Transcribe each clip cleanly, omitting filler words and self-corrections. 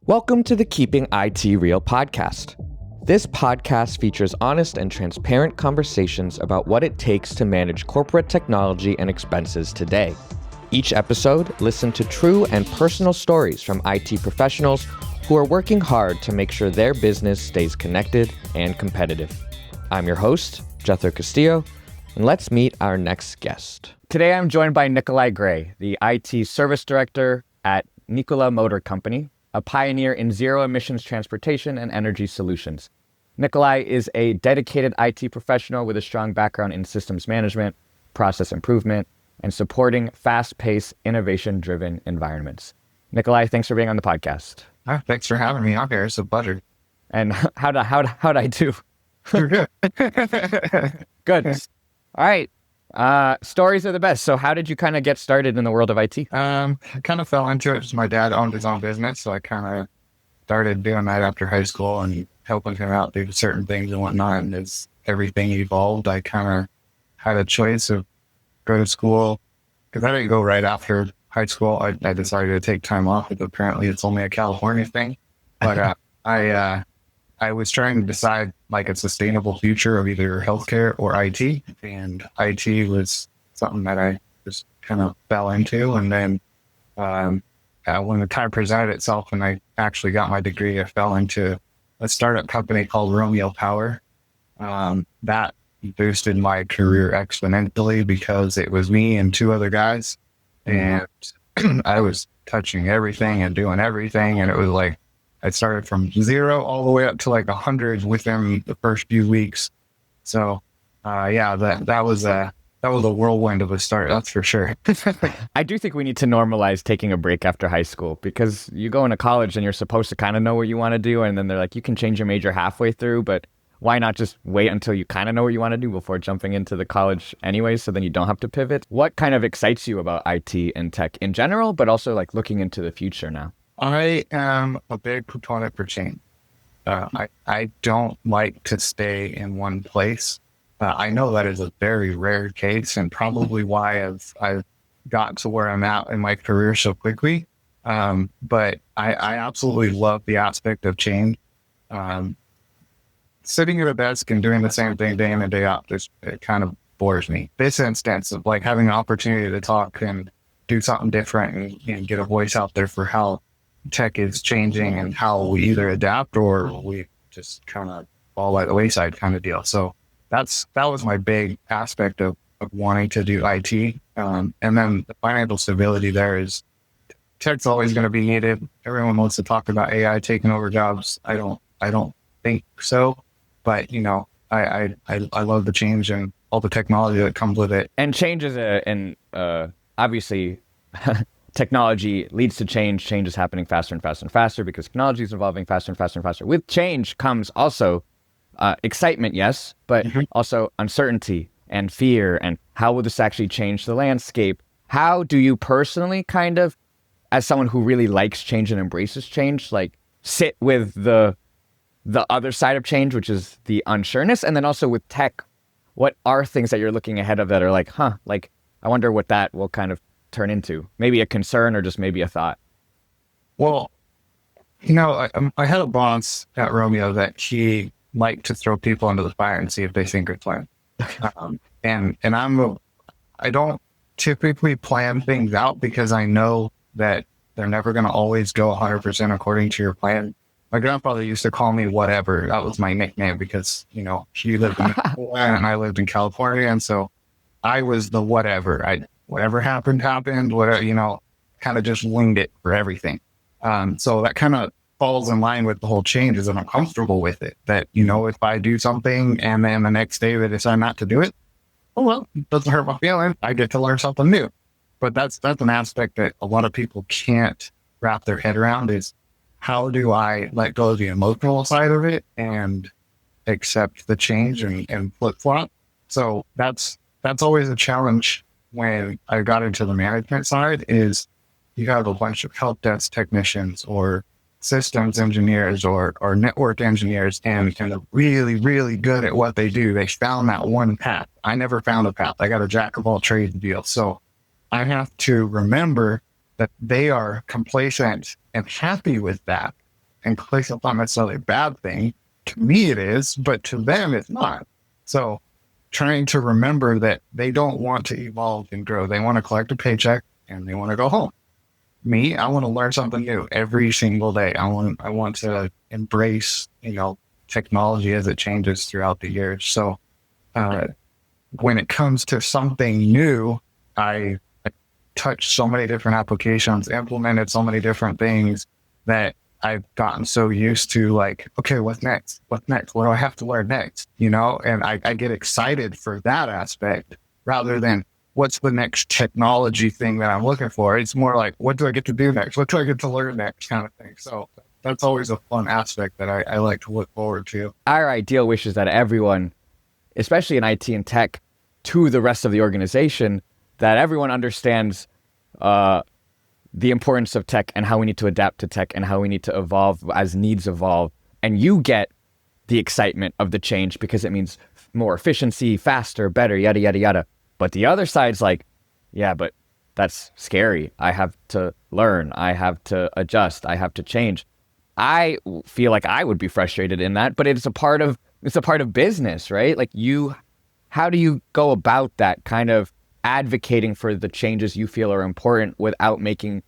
Welcome to the Keeping IT Real podcast. This podcast features honest and transparent conversations about what it takes to manage corporate technology and expenses today. Each episode, listen to true and personal stories from IT professionals who are working hard to make sure their business stays connected and competitive. I'm your host, Jethro Castillo, and let's meet our next guest. Today I'm joined by Nicholi Gray, the IT Service Director at Nikola Motor Company, a pioneer in zero-emissions transportation and energy solutions. Nicholi is a dedicated IT professional with a strong background in systems management, process improvement, and supporting fast-paced, innovation-driven environments. Nicholi, thanks for being on the podcast. Thanks for having me on here. It's a pleasure. And how'd I do? You're good. Good. All right. Stories are the best. So how did you kind of get started in the world of IT? I kind of fell into it because my dad owned his own business. So I kind of started doing that after high school and helping him out do certain things and whatnot. And as everything evolved, I kind of had a choice of go to school because I didn't go right after high school. I decided to take time off, but apparently it's only a California thing. But I was trying to decide like a sustainable future of either healthcare or IT, and IT was something that I just kind of fell into. And then when the time presented itself and I actually got my degree, I fell into a startup company called Romeo Power. That boosted my career exponentially because it was me and two other guys, and I was touching everything and doing everything, and it was like I started from 0 all the way up to like 100 within the first few weeks. So, that was a whirlwind of a start. That's for sure. I do think we need to normalize taking a break after high school, because you go into college and you're supposed to kind of know what you want to do. And then they're like, you can change your major halfway through, but why not just wait until you kind of know what you want to do before jumping into the college anyway, so then you don't have to pivot? What kind of excites you about IT and tech in general, but also like looking into the future now? I am a big proponent for change. I don't like to stay in one place. I know that is a very rare case and probably why I've got to where I'm at in my career so quickly. But I absolutely love the aspect of change. Sitting at a desk and doing the same thing day in and day out, it kind of bores me. This instance of like having an opportunity to talk and do something different and get a voice out there for how tech is changing and how we either adapt or we just kind of fall by the wayside kind of deal. So that was my big aspect of wanting to do IT. And then the financial stability there is tech's always going to be needed. Everyone wants to talk about AI taking over jobs. I don't think so, but I love the change and all the technology that comes with it. And change is obviously technology leads to change. Change is happening faster and faster and faster because technology is evolving faster and faster and faster. With change comes also excitement, yes, but also uncertainty and fear. And how will this actually change the landscape? How do you personally kind of, as someone who really likes change and embraces change, like sit with the other side of change, which is the unsureness? And then also with tech, what are things that you're looking ahead of that are like, like I wonder what that will kind of turn into? Maybe a concern or just maybe a thought? Well, I had a boss at Romeo that he liked to throw people into the fire and see if they think it's plan. And I don't typically plan things out because I know that they're never going to always go 100% according to your plan. My grandfather used to call me whatever. That was my nickname because, he lived in Nicola and I lived in California. And so I was the whatever. Whatever happened, whatever, kind of just winged it for everything. So that kind of falls in line with the whole change is that I'm comfortable with it. That, if I do something and then the next day they decide not to do it, it doesn't hurt my feelings. I get to learn something new. But that's an aspect that a lot of people can't wrap their head around is how do I let go of the emotional side of it and accept the change and flip-flop? So that's always a challenge. When I got into the management side is you have a bunch of help desk technicians or systems engineers or network engineers and they're really, really good at what they do. They found that one path. I never found a path. I got a jack of all trades deal. So I have to remember that they are complacent and happy with that. And complacent's not necessarily a bad thing. To me, it is, but to them, it's not. So trying to remember that they don't want to evolve and grow. They want to collect a paycheck and they want to go home. Me, I want to learn something new every single day. I want to embrace, technology as it changes throughout the years. So when it comes to something new, I touched so many different applications, implemented so many different things that I've gotten so used to, like, okay, what's next? What's next? What do I have to learn next? And I get excited for that aspect rather than what's the next technology thing that I'm looking for. It's more like, what do I get to do next? What do I get to learn next, kind of thing. So that's always a fun aspect that I like to look forward to. Our ideal wish is that everyone, especially in IT and tech, to the rest of the organization, that everyone understands the importance of tech and how we need to adapt to tech and how we need to evolve as needs evolve. And you get the excitement of the change because it means more efficiency, faster, better, yada, yada, yada. But the other side's like, yeah, but that's scary. I have to learn. I have to adjust. I have to change. I feel like I would be frustrated in that, but it's a part of business, right? Like how do you go about that kind of advocating for the changes you feel are important without making,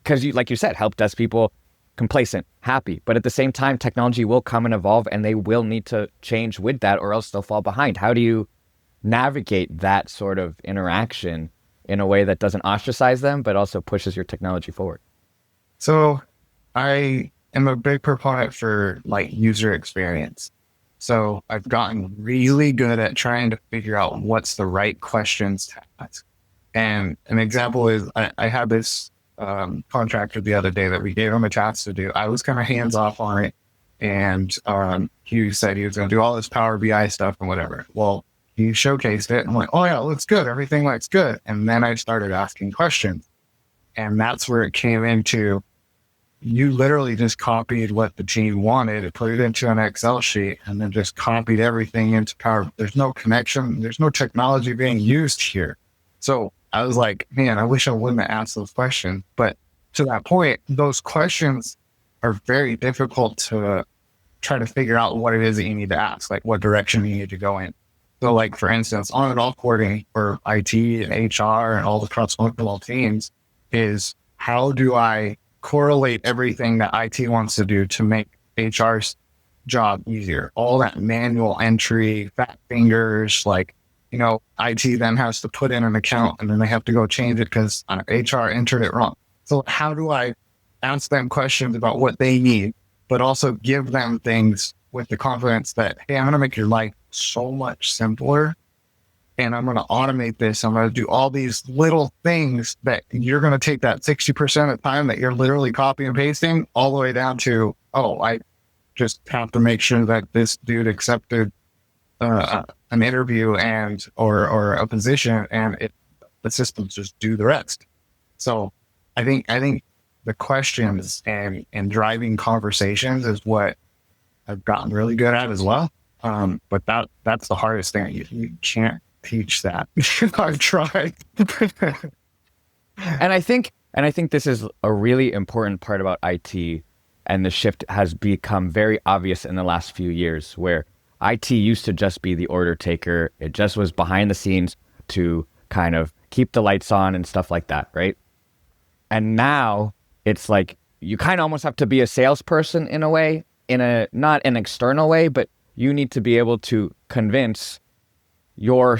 because like you said, help desk people complacent, happy, but at the same time, technology will come and evolve and they will need to change with that or else they'll fall behind. How do you navigate that sort of interaction in a way that doesn't ostracize them, but also pushes your technology forward? So I am a big proponent for like user experience. So I've gotten really good at trying to figure out what's the right questions to ask. And an example is I had this contractor the other day that we gave him a task to do. I was kind of hands off on it. And he said he was going to do all this Power BI stuff and whatever. Well, he showcased it and I'm like, oh yeah, it looks good. Everything looks good. And then I started asking questions. And that's where it came into, you literally just copied what the team wanted and put it into an Excel sheet and then just copied everything into Power. There's no connection. There's no technology being used here. So I was like, man, I wish I wouldn't have asked those questions. But to that point, those questions are very difficult to try to figure out what it is that you need to ask, like what direction you need to go in. So like, for instance, on and off boarding for IT and HR and all the cross-functional teams is, how do I correlate everything that IT wants to do to make HR's job easier? All that manual entry, fat fingers, like, IT then has to put in an account and then they have to go change it because HR entered it wrong. So how do I ask them questions about what they need, but also give them things with the confidence that, hey, I'm going to make your life so much simpler and I'm going to automate this. I'm going to do all these little things that you're going to take that 60% of the time that you're literally copying and pasting all the way down to, oh, I just have to make sure that this dude accepted an interview or a position and the systems just do the rest. So I think the questions and driving conversations is what I've gotten really good at as well. But that's the hardest thing. You can't teach that. I've tried. And I think this is a really important part about IT, and the shift has become very obvious in the last few years, where IT used to just be the order taker. It just was behind the scenes to kind of keep the lights on and stuff like that, right? And now it's like you kind of almost have to be a salesperson in a way, in a not an external way, but you need to be able to convince your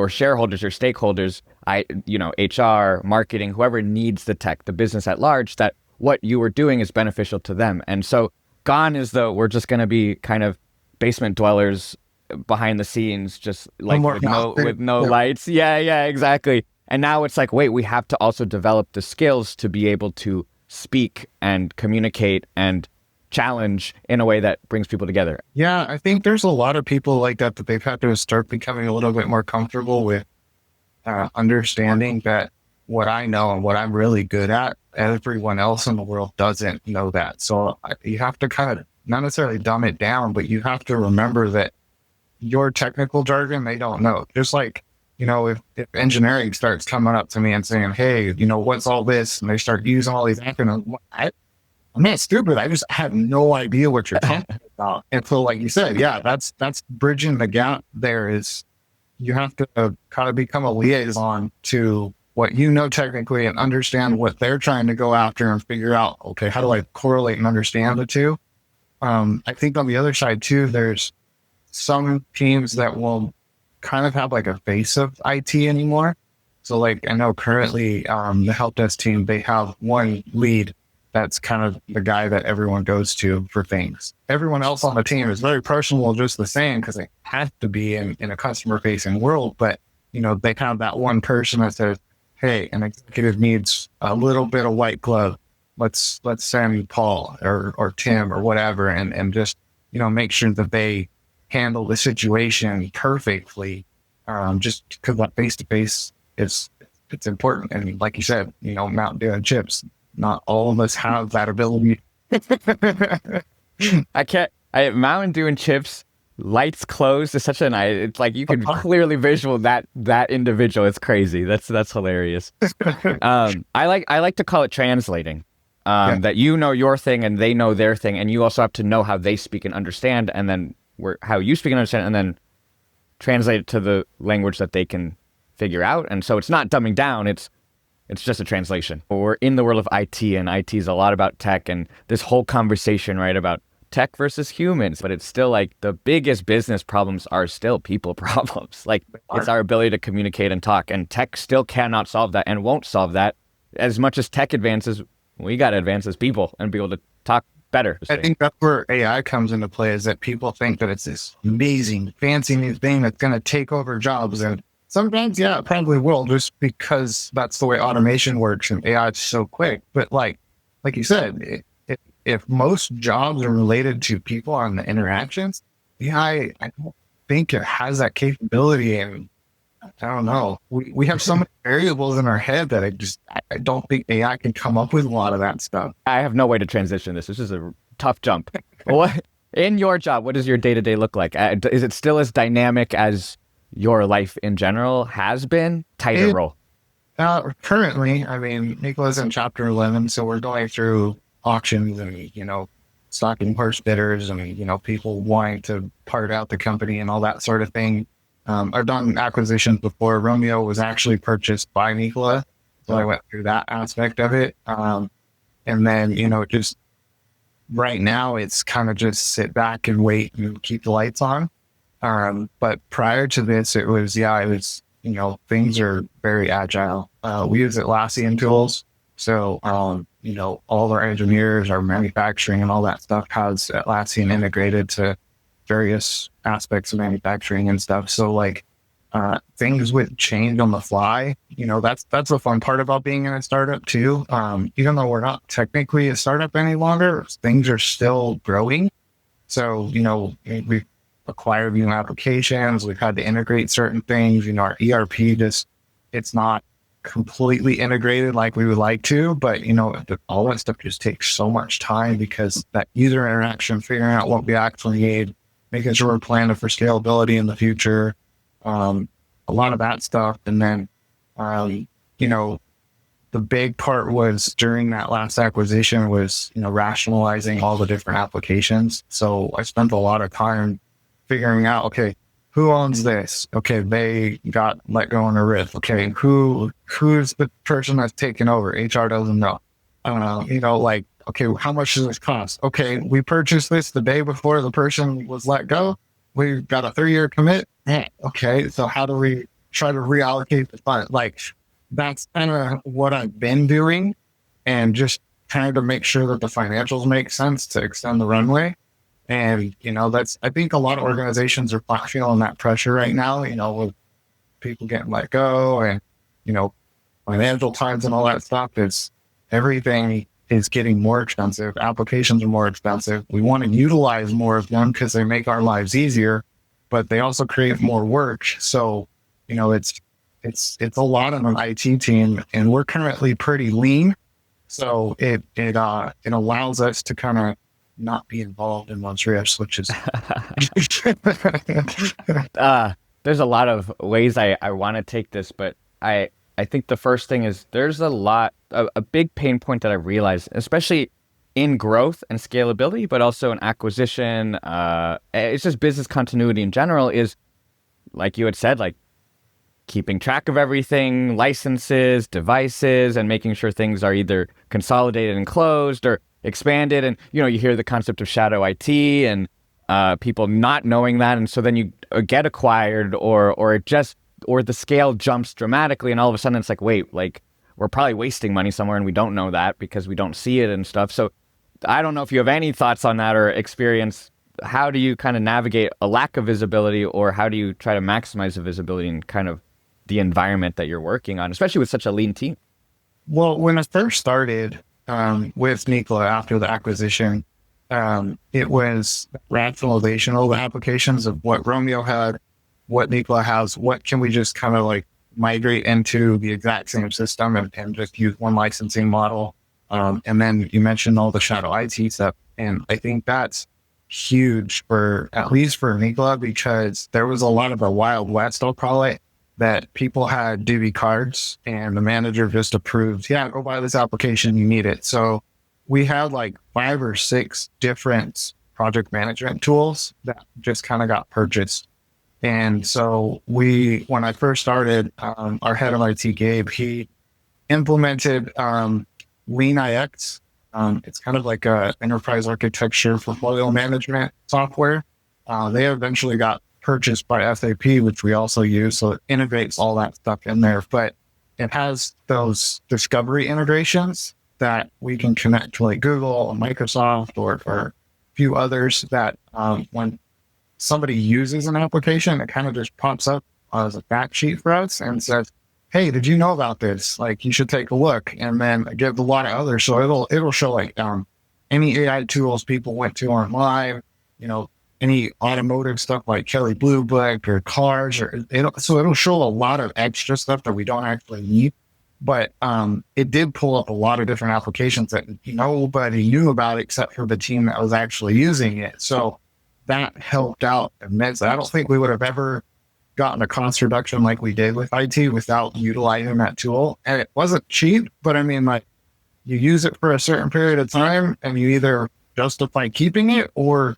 shareholders, your stakeholders, HR, marketing, whoever needs the tech, the business at large, that what you are doing is beneficial to them. And so gone is we're just going to be kind of basement dwellers behind the scenes, just like with no lights. Yeah, exactly. And now it's like, wait, we have to also develop the skills to be able to speak and communicate and challenge in a way that brings people together. Yeah, I think there's a lot of people like that they've had to start becoming a little bit more comfortable with understanding that what I know and what I'm really good at, everyone else in the world doesn't know that. So you have to kind of not necessarily dumb it down, but you have to remember that your technical jargon, they don't know. Just like, if engineering starts coming up to me and saying, hey, what's all this? And they start using all these acronyms. I'm not stupid. I just have no idea what you're talking about. And so, like you said, yeah, that's bridging the gap. There is, you have to kind of become a liaison to what you know technically and understand what they're trying to go after and figure out, okay, how do I correlate and understand the two? I think on the other side too, there's some teams that will kind of have like a face of IT anymore. So like I know currently the help desk team, they have one lead that's kind of the guy that everyone goes to for things. Everyone else on the team is very personal, just the same, because they have to be in a customer facing world. But, you know, they have that one person that says, hey, an executive needs a little bit of white glove. Let's send Paul or Tim or whatever, and just, you know, make sure that they handle the situation perfectly. Just because that face to face it's important. And like you said, you know, Mountain Dew and chips, not all of us have that ability. Mountain Dew and chips, lights closed is such it's like you can clearly visual that individual. It's crazy. That's hilarious. I like to call it translating. That you know your thing and they know their thing, and you also have to know how they speak and understand, and then how you speak and understand, and then translate it to the language that they can figure out. And so it's not dumbing down, it's just a translation. We're in the world of IT, and IT is a lot about tech, and this whole conversation, right, about tech versus humans, but it's still like the biggest business problems are still people problems. Like it's our ability to communicate and talk, and tech still cannot solve that and won't solve that. As much as tech advances, we got to advance as people and be able to talk better. I think that's where AI comes into play, is that people think that it's this amazing, fancy new thing that's going to take over jobs. And sometimes, yeah, it probably will, just because that's the way automation works and AI is so quick. But like you said, if most jobs are related to people and the interactions, AI, I don't think it has that capability. And I don't know. We have so many variables in our head that I don't think AI can come up with a lot of that stuff. I have no way to transition this. This is a tough jump. What in your job, what does your day-to-day look like? Is it still as dynamic as your life in general has been? Tighter role? Currently, I mean, Nikola's in chapter 11, so we're going through auctions and, you know, stocking horse bidders and, you know, people wanting to part out the company and all that sort of thing. I've done acquisitions before. Romeo was actually purchased by Nikola, so I went through that aspect of it. And then, you know, just right now it's kind of just sit back and wait and keep the lights on. But prior to this, it was, you know, things are very agile. We use Atlassian tools. So, you know, all of our engineers, our manufacturing and all that stuff has Atlassian integrated to various aspects of manufacturing and stuff. So like, things would change on the fly. You know, that's the fun part about being in a startup too. Even though we're not technically a startup any longer, things are still growing. So, you know, we've acquired new applications. We've had to integrate certain things. You know, our ERP it's not completely integrated like we would like to, but you know, all that stuff just takes so much time, because that user interaction, figuring out what we actually need, making sure we're planning for scalability in the future, a lot of that stuff. And then, you know, the big part was during that last acquisition was, you know, rationalizing all the different applications. So I spent a lot of time figuring out, okay, who owns this? Okay, they got let go on a RIF. Okay, who's the person that's taking over? HR doesn't know. You know, like, okay, how much does this cost? Okay, we purchased this the day before the person was let go. We got a 3-year commit. Okay, so how do we try to reallocate the fund? Like, that's kind of what I've been doing, and just trying to make sure that the financials make sense to extend the runway. And, you know, I think a lot of organizations are feeling that pressure right now, you know, with people getting let go and, you know, financial times and all that stuff. Everything is getting more expensive. Applications are more expensive. We want to utilize more of them because they make our lives easier, but they also create more work. So, you know, it's a lot on an IT team, and we're currently pretty lean. So it allows us to kind of not be involved in one's RIFs, which is there's a lot of ways I want to take this, but I think the first thing is there's a big pain point that I realized, especially in growth and scalability, but also in acquisition. It's just business continuity in general is, like you had said, like keeping track of everything, licenses, devices, and making sure things are either consolidated and closed or expanded. And, you hear the concept of shadow IT and people not knowing that. And so then you get acquired or the scale jumps dramatically. And all of a sudden it's like, wait, like we're probably wasting money somewhere and we don't know that because we don't see it and stuff. So I don't know if you have any thoughts on that or experience. How do you kind of navigate a lack of visibility, or how do you try to maximize the visibility in kind of the environment that you're working on, especially with such a lean team? Well, when I first started with Nikola after the acquisition, it was rationalization of the applications of what Romeo had, what Nikola has, what can we just kind of like migrate into the exact same system and just use one licensing model. And then you mentioned all the shadow IT stuff. And I think that's huge for, at least for Nikola, because there was a lot of the Wild West, I'll call it, that people had DB cards and the manager just approved, yeah, go buy this application, you need it. So we had like 5 or 6 different project management tools that just kind of got purchased. And so when I first started, our head of IT, Gabe, he implemented Lean IX. It's kind of like a enterprise architecture portfolio management software. They eventually got purchased by SAP, which we also use. So it integrates all that stuff in there, but it has those discovery integrations that we can connect to like Google or Microsoft or a few others that when somebody uses an application, it kind of just pops up as a fact sheet for us and says, hey, did you know about this? Like, you should take a look. And then I give a lot of others. So it'll show like any AI tools people went to online, any automotive stuff like Kelly Blue Book or cars, so it'll show a lot of extra stuff that we don't actually need. But it did pull up a lot of different applications that nobody knew about except for the team that was actually using it. So that helped out immensely. I don't think we would have ever gotten a cost reduction like we did with IT without utilizing that tool. And it wasn't cheap, but I mean, like, you use it for a certain period of time and you either justify keeping it or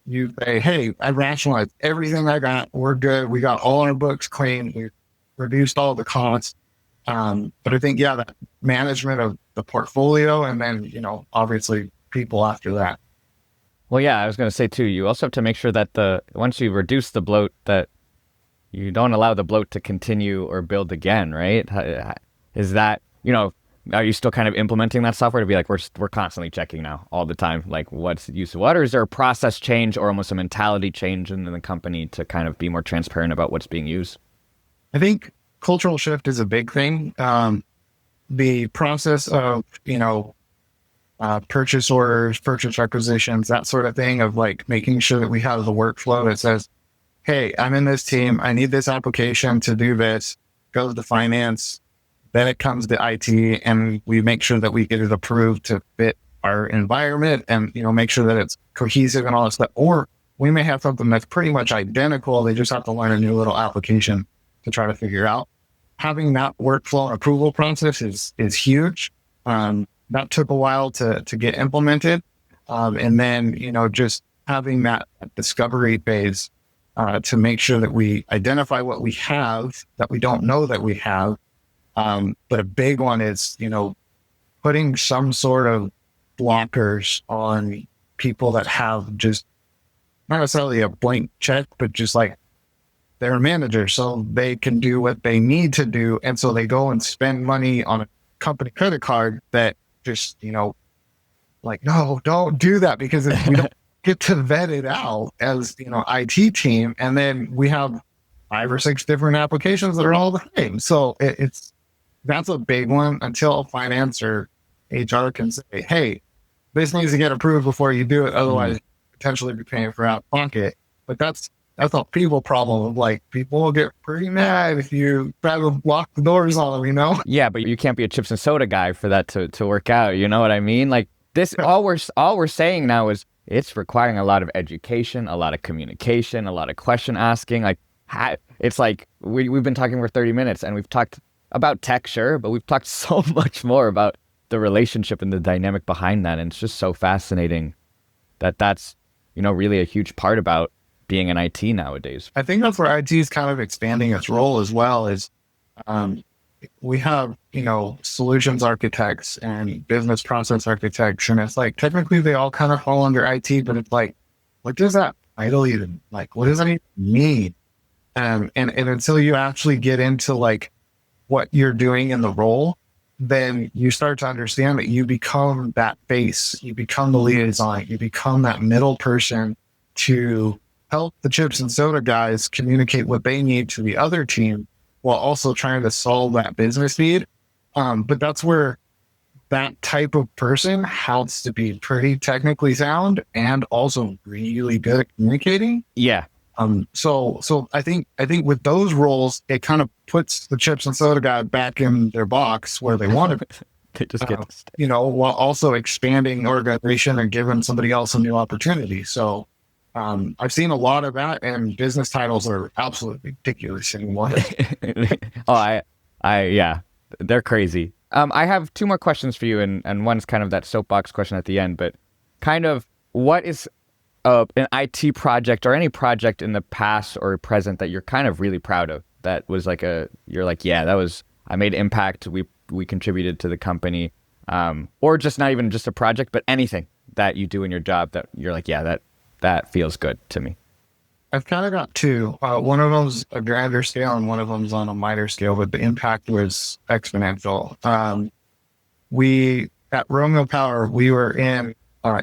you say, hey, I rationalized everything I got. We're good. We got all our books clean. We reduced all the costs. But I think, yeah, that management of the portfolio and then, obviously people after that. Well, yeah, I was going to say too, you also have to make sure that once you reduce the bloat, that you don't allow the bloat to continue or build again, right? Is that, are you still kind of implementing that software to be like, we're constantly checking now all the time, like what's the use of what, or is there a process change or almost a mentality change in the company to kind of be more transparent about what's being used? I think cultural shift is a big thing. The process of, purchase orders, purchase requisitions, that sort of thing of like making sure that we have the workflow that says, hey, I'm in this team. I need this application to do this. Goes to finance. Then it comes to IT and we make sure that we get it approved to fit our environment and, make sure that it's cohesive and all that stuff. Or we may have something that's pretty much identical. They just have to learn a new little application to try to figure out. Having that workflow and approval process is huge. That took a while to get implemented. And then, just having that discovery phase to make sure that we identify what we have that we don't know that we have. But a big one is, putting some sort of blockers on people that have just not necessarily a blank check, but just like they're a manager, so they can do what they need to do. And so they go and spend money on a company credit card that just, like, no, don't do that because we don't get to vet it out as, IT team. And then we have 5 or 6 different applications that are all the same. So that's a big one until finance or HR can say, hey, this needs to get approved before you do it. Otherwise, potentially be paying for out of pocket. But that's a people problem of like, people will get pretty mad if you try to lock the doors on them, Yeah, but you can't be a chips and soda guy for that to work out. You know what I mean? Like this, all we're saying now is it's requiring a lot of education, a lot of communication, a lot of question asking. Like it's like we've been talking for 30 minutes and we've talked about tech, sure, but we've talked so much more about the relationship and the dynamic behind that. And it's just so fascinating that that's, really a huge part about being in IT nowadays. I think that's where IT is kind of expanding its role as well. Is we have, solutions architects and business process architects, and it's like technically they all kind of fall under IT, but it's like, what does that title even like? What does that even mean? And until you actually get into like what you're doing in the role, then you start to understand that you become that face, you become the liaison, you become that middle person to help the chips and soda guys communicate what they need to the other team while also trying to solve that business need. But that's where that type of person has to be pretty technically sound and also really good at communicating. Yeah. So I think with those roles, it kind of puts the chips and soda guy back in their box where they want to be. They just get to stay. While also expanding the organization and giving somebody else a new opportunity. So I've seen a lot of that, and business titles are absolutely ridiculous anymore. Yeah, they're crazy. I have two more questions for you, and one's kind of that soapbox question at the end, but kind of what is an IT project or any project in the past or present that you're kind of really proud of, that was like you're like, yeah, I made impact, we contributed to the company, or just not even just a project, but anything that you do in your job that you're like, yeah, that feels good to me. I've kind of got two. One of them's a grander scale and one of them's on a minor scale, but the impact was exponential. We, at Romeo Power, we were in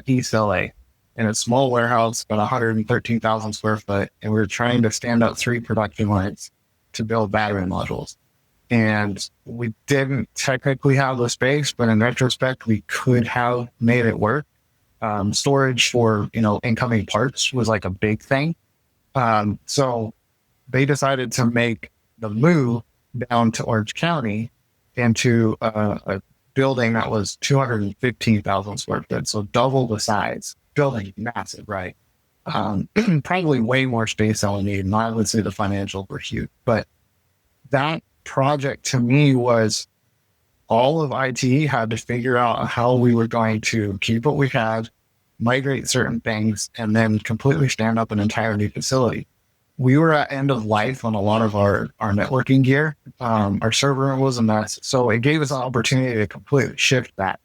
East LA in a small warehouse, about 113,000 square foot, and we were trying to stand up 3 production lines to build battery modules. And we didn't technically have the space, but in retrospect, we could have made it work. Storage for, incoming parts was like a big thing. So they decided to make the move down to Orange County into a building that was 215,000 square feet. So double the size. Building massive, right? Probably way more space than we need. And I would say the financials were huge. But that project to me was all of IT had to figure out how we were going to keep what we had, migrate certain things, and then completely stand up an entire new facility. We were at end of life on a lot of our networking gear. Our server room was a mess. So it gave us an opportunity to completely shift that.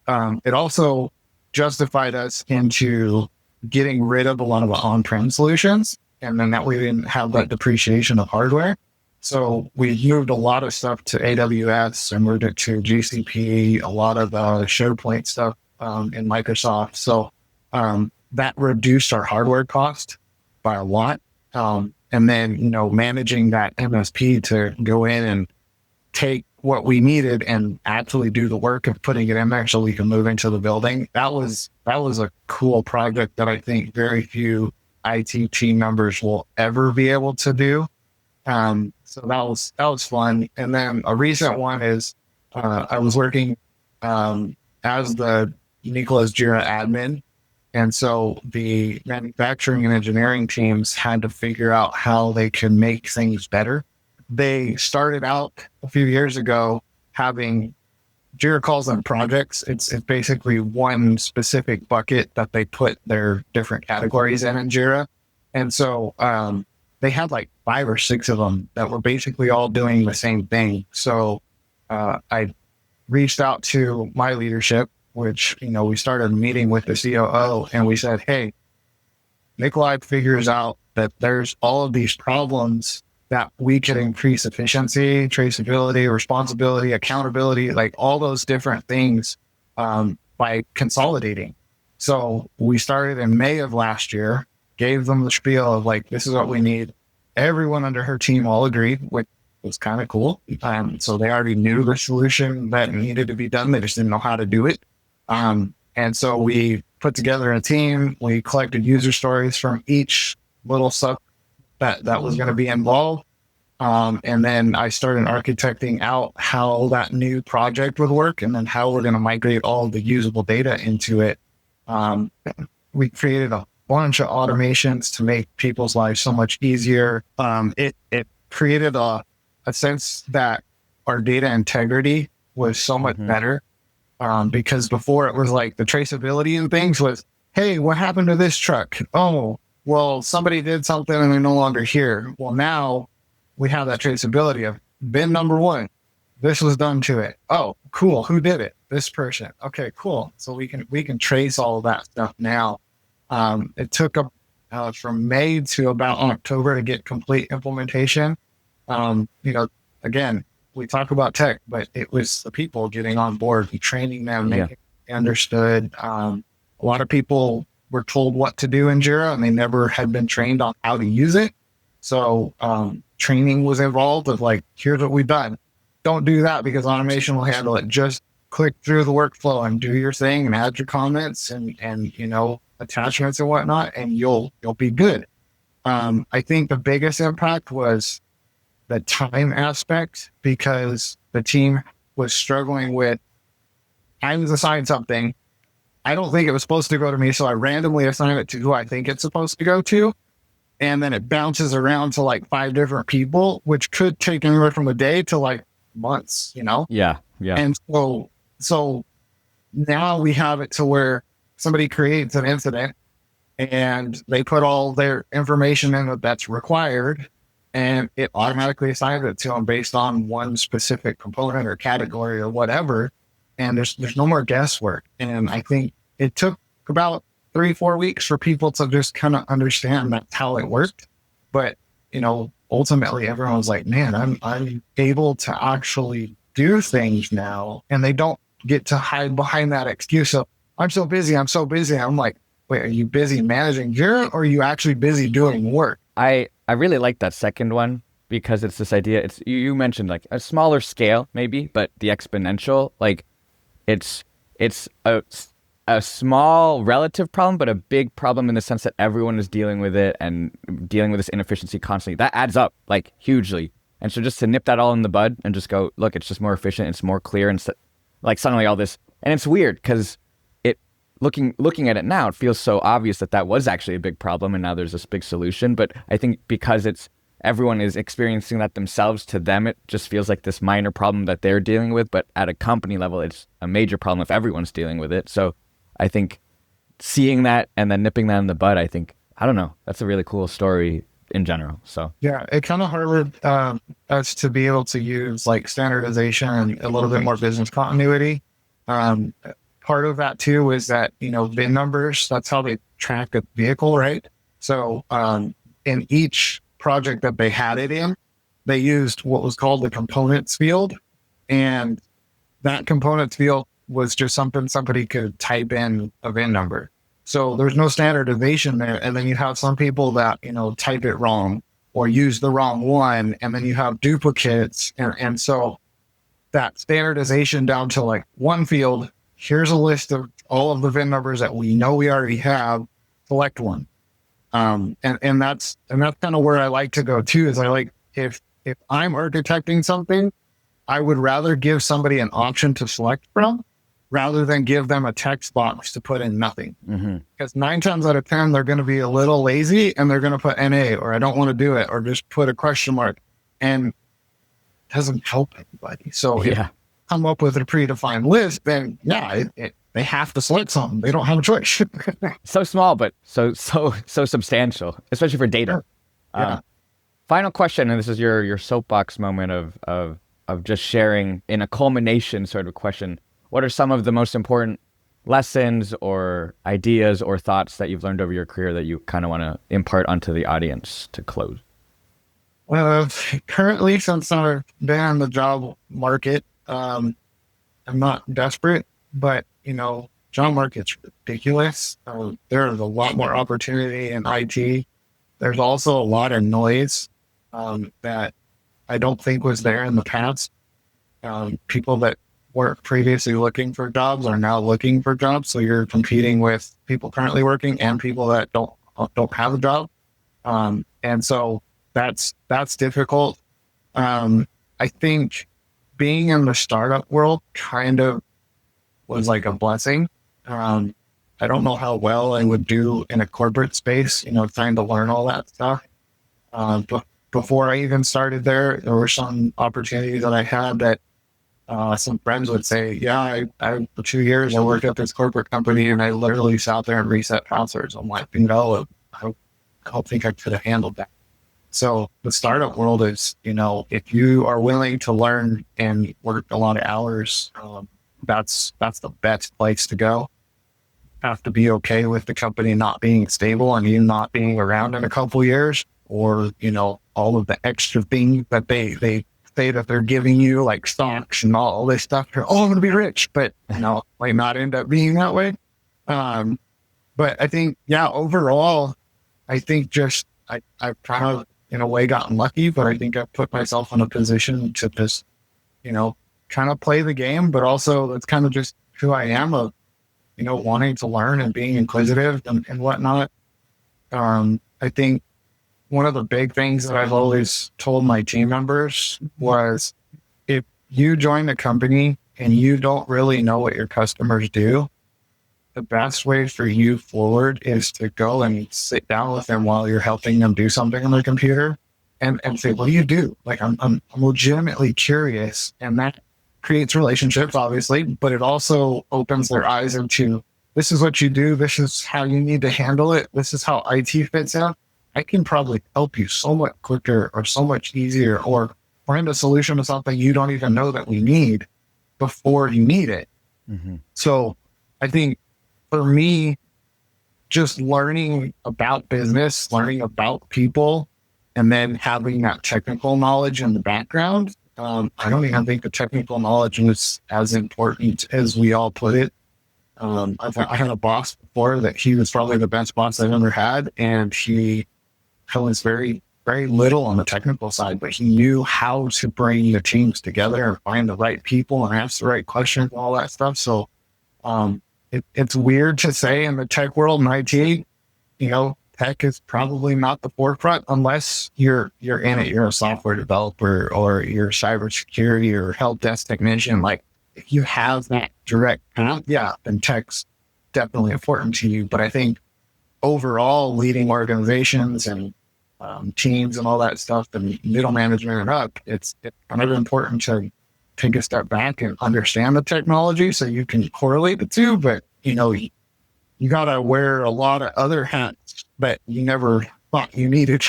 It also justified us into getting rid of a lot of the on-prem solutions. And then that way we didn't have that depreciation of hardware. So we moved a lot of stuff to AWS and moved it to GCP, a lot of SharePoint stuff in Microsoft. So that reduced our hardware cost by a lot. And then, managing that MSP to go in and take what we needed and actually do the work of putting it in there so we can move into the building. That was a cool project that I think very few IT team members will ever be able to do. So that was fun. And then a recent one is, I was working, as the Nikola's Jira admin. And so the manufacturing and engineering teams had to figure out how they could make things better. They started out a few years ago having, Jira calls them projects. It's basically one specific bucket that they put their different categories in Jira. And so they had like 5 or 6 of them that were basically all doing the same thing. So I reached out to my leadership, which, we started a meeting with the COO, and we said, hey, Nikolai figures out that there's all of these problems that we could increase efficiency, traceability, responsibility, accountability, like all those different things by consolidating. So we started in May of last year, gave them the spiel of like, this is what we need. Everyone under her team all agreed, which was kind of cool. So they already knew the solution that needed to be done. They just didn't know how to do it. And so we put together a team. We collected user stories from each little sub that was going to be involved. And then I started architecting out how that new project would work and then how we're going to migrate all the usable data into it. We created a bunch of automations to make people's lives so much easier. It created a sense that our data integrity was so much better. Because before it was like the traceability and things was, hey, what happened to this truck? Oh, well, somebody did something and they're no longer here. Well, now we have that traceability of bin number one. This was done to it. Oh, cool. Who did it? This person. Okay, cool. So we can trace all of that stuff now. It took from May to about October to get complete implementation. Again, we talk about tech, but it was the people getting on board and training them, making they understood. A lot of people were told what to do in Jira and they never had been trained on how to use it. So training was involved of like, here's what we've done. Don't do that because automation will handle it. Just click through the workflow and do your thing and add your comments and attachments and whatnot, and you'll be good. I think the biggest impact was the time aspect because the team was struggling with, I was assigned something. I don't think it was supposed to go to me, so I randomly assign it to who I think it's supposed to go to. And then it bounces around to like 5 different people, which could take anywhere from a day to like months, Yeah. And so now we have it to where somebody creates an incident and they put all their information in that's required and it automatically assigns it to them based on one specific component or category or whatever. And there's no more guesswork. And I think it took about 3-4 weeks for people to just kind of understand that's how it worked. But, ultimately everyone's like, man, I'm able to actually do things now. And they don't get to hide behind that excuse of, I'm so busy. I'm like, wait, are you busy managing Jira or are you actually busy doing work? I really like that second one because it's this idea. It's you mentioned like a smaller scale maybe, but the exponential, like it's a small relative problem, but a big problem in the sense that everyone is dealing with it and dealing with this inefficiency constantly. That adds up like hugely. And so just to nip that all in the bud and just go, look, it's just more efficient. It's more clear. And like suddenly all this, and it's weird because looking at it now, it feels so obvious that was actually a big problem. And now there's this big solution. But I think because everyone is experiencing that themselves, to them, it just feels like this minor problem that they're dealing with. But at a company level, it's a major problem if everyone's dealing with it. So I think seeing that and then nipping that in the bud, I don't know, that's a really cool story in general. So yeah, it kind of harbored us to be able to use like standardization and a little bit more business continuity. Part of that too is that, VIN numbers, that's how they track a vehicle, right? So in each project that they had it in, they used what was called the components field. And that components field was just something somebody could type in a VIN number. So there's no standardization there. And then you have some people that, type it wrong or use the wrong one. And then you have duplicates. And so that standardization down to like one field, here's a list of all of the VIN numbers that we know we already have, select one. And that's kind of where I like to go too, is I like, if I'm architecting something, I would rather give somebody an option to select from rather than give them a text box to put in nothing. Mm-hmm. Because 9 times out of 10, they're going to be a little lazy and they're going to put NA or I don't want to do it or just put a question mark, and it doesn't help anybody. So if I come up with a predefined list, then they have to select something. They don't have a choice. So small, but so substantial, especially for data. Yeah. Final question, and this is your soapbox moment of just sharing in a culmination sort of question. What are some of the most important lessons or ideas or thoughts that you've learned over your career that you kind of want to impart onto the audience to close? Well, currently, since I've been on the job market, I'm not desperate, but, job market's ridiculous. There's a lot more opportunity in IT. There's also a lot of noise that I don't think was there in the past. People that were previously looking for jobs are now looking for jobs. So you're competing with people currently working and people that don't have a job. And so that's difficult. I think being in the startup world kind of was like a blessing. I don't know how well I would do in a corporate space, trying to learn all that stuff. But before I even started there were some opportunities that I had that Some friends would say, yeah, for 2 years, I worked at this corporate company and I literally sat there and reset passwords. I'm like, I don't think I could have handled that. So the startup world is, if you are willing to learn and work a lot of hours, that's the best place to go. Have to be okay with the company not being stable and you not being around in a couple years, or, all of the extra things that they say that they're giving you, like stocks and all this stuff. I'm going to be rich, but, might not end up being that way. But I think, overall, I think I've kind of, in a way, gotten lucky, but I think I've put myself in a position to just, kind of play the game, but also that's kind of just who I am, of, wanting to learn and being inquisitive and whatnot. I think one of the big things that I've always told my team members was, if you join the company and you don't really know what your customers do, the best way for you forward is to go and sit down with them while you're helping them do something on their computer and say, what do you do? Like, I'm legitimately curious. And that creates relationships, obviously, but it also opens their eyes into, this is what you do. This is how you need to handle it. This is how IT fits in. I can probably help you so much quicker or so much easier, or find a solution to something you don't even know that we need before you need it. Mm-hmm. So I think for me, just learning about business, learning about people, and then having that technical knowledge in the background. I don't even think the technical knowledge was as important as we all put it. I had a boss before that he was probably the best boss I've ever had. And he was very, very little on the technical side, but he knew how to bring the teams together and find the right people and ask the right questions and all that stuff. So, it's weird to say in the tech world and IT, tech is probably not the forefront unless you're in it. You're a software developer or you're cybersecurity or help desk technician. Like, if you have that direct path, then tech's definitely important to you. But I think overall, leading organizations and teams and all that stuff, and middle management and up, it's kind of important to take a step back and understand the technology so you can correlate the two. But, you got to wear a lot of other hats that you never thought you needed.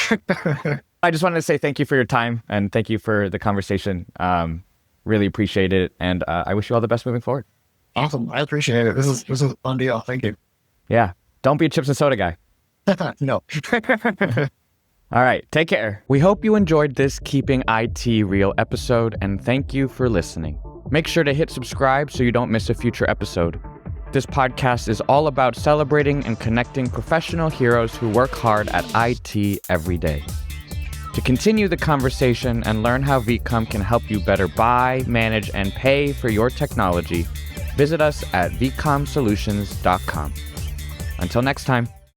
I just wanted to say thank you for your time and thank you for the conversation. Really appreciate it. And I wish you all the best moving forward. Awesome. I appreciate it. This is a fun deal. Thank you. Yeah. Don't be a chips and soda guy. No. All right. Take care. We hope you enjoyed this Keeping IT Real episode, and thank you for listening. Make sure to hit subscribe so you don't miss a future episode. This podcast is all about celebrating and connecting professional heroes who work hard at IT every day. To continue the conversation and learn how VCOM can help you better buy, manage, and pay for your technology, visit us at vcomsolutions.com. Until next time.